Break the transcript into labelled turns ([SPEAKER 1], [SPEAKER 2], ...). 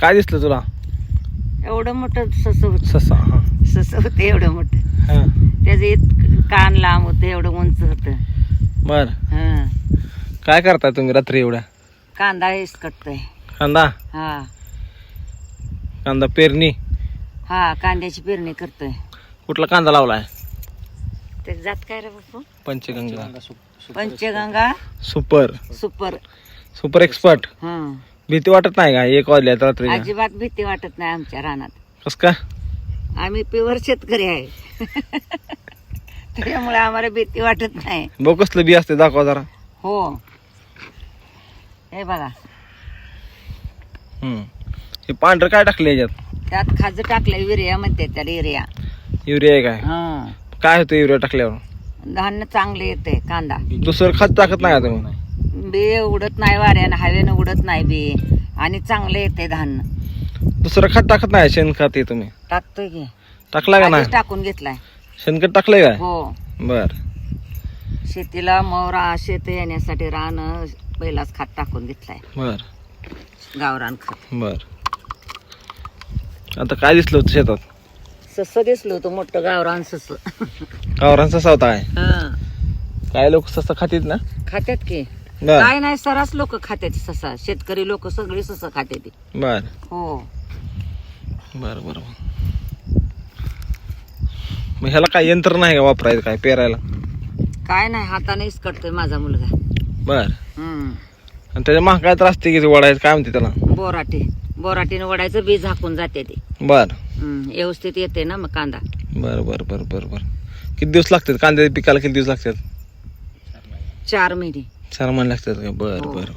[SPEAKER 1] काय दिसलं तुला?
[SPEAKER 2] एवढं मोठं सस होत.
[SPEAKER 1] ससा. हा
[SPEAKER 2] सस होतं एवढं मोठं.
[SPEAKER 1] हा
[SPEAKER 2] त्याचे कान लांब होते, एवढं उंच होतं.
[SPEAKER 1] बर.
[SPEAKER 2] हा.
[SPEAKER 1] काय करताय तुम्ही रात्री एवढ्या?
[SPEAKER 2] कांदा हेच कटतोय.
[SPEAKER 1] कांदा?
[SPEAKER 2] हा
[SPEAKER 1] कांदा पेरणी?
[SPEAKER 2] हा कांद्याची पेरणी करतोय.
[SPEAKER 1] कुठला कांदा लावलाय?
[SPEAKER 2] ते जात काय रे बापू?
[SPEAKER 1] Panchganga.
[SPEAKER 2] Panchganga
[SPEAKER 1] super
[SPEAKER 2] super.
[SPEAKER 1] Super expert.
[SPEAKER 2] हा
[SPEAKER 1] भीती वाटत नाही का 1 वाजल्यात रात्री?
[SPEAKER 2] अजिबात भीती वाटत नाही आमच्या रानात.
[SPEAKER 1] कस का?
[SPEAKER 2] आम्ही प्युअर शेतकरी आहे. त्याच्यामुळे आम्हाला भीती वाटत नाही.
[SPEAKER 1] बघ कसलं बी असते, दाखवा जरा.
[SPEAKER 2] हो हे बघा,
[SPEAKER 1] हे पांढरं काय टाकलं याच्यात?
[SPEAKER 2] त्यात खाज टाकलं, युरिया म्हणते त्याला. युरिया.
[SPEAKER 1] युरिया आहे काय?
[SPEAKER 2] हा
[SPEAKER 1] काय होतं युरिया टाकल्यावर?
[SPEAKER 2] धान्य चांगले येते. कांदा
[SPEAKER 1] दुसरं खत टाकत नाही का तुम्ही?
[SPEAKER 2] बी उडत नाही, वाऱ्यानं हवेनं उडत नाही बी, आणि चांगले येते धान्य.
[SPEAKER 1] दुसरं खत टाकत नाही? शेणखत हे तुम्ही
[SPEAKER 2] टाकतोय की.
[SPEAKER 1] टाकला का नाही?
[SPEAKER 2] आधीच टाकून घेतलाय.
[SPEAKER 1] शेणखत टाकलंय काय?
[SPEAKER 2] हो.
[SPEAKER 1] बर.
[SPEAKER 2] शेतीला मोरा शेत येण्यासाठी रान पहिलाच खत टाकून घेतलाय.
[SPEAKER 1] बर
[SPEAKER 2] गावरान खत.
[SPEAKER 1] बर. आता काय दिसलं होतं शेतात?
[SPEAKER 2] सस दिसलं होतं मोठं गावरान सस.
[SPEAKER 1] गावरान ससा होता काय?
[SPEAKER 2] हा
[SPEAKER 1] काय लोक ससा खातात ना?
[SPEAKER 2] खात्यात की.
[SPEAKER 1] बर
[SPEAKER 2] काय नाही, सरास लोक खात्यात ससा. शेतकरी लोक सगळी सस खात्यात.
[SPEAKER 1] बर
[SPEAKER 2] हो.
[SPEAKER 1] बर बर. मग ह्याला काय यंत्र नाही का वापरायचं काय पेरायला?
[SPEAKER 2] काय नाही, हातानेच करतोय माझा मुलगा.
[SPEAKER 1] बर.
[SPEAKER 2] हम्म.
[SPEAKER 1] आणि त्याच्या माग काय त्रास ते वडायचं काय म्हणते त्याला?
[SPEAKER 2] बोराटीने वडायचं, बी झाकून जाते ते.
[SPEAKER 1] बर.
[SPEAKER 2] व्यवस्थित येते ना मग कांदा.
[SPEAKER 1] बर बर बर बर बर. किती दिवस लागतात कांद्याच्या पिकाला? किती दिवस लागतात?
[SPEAKER 2] 4 महिने.
[SPEAKER 1] 4 महिने लागतात का? बर
[SPEAKER 2] हो.
[SPEAKER 1] बर.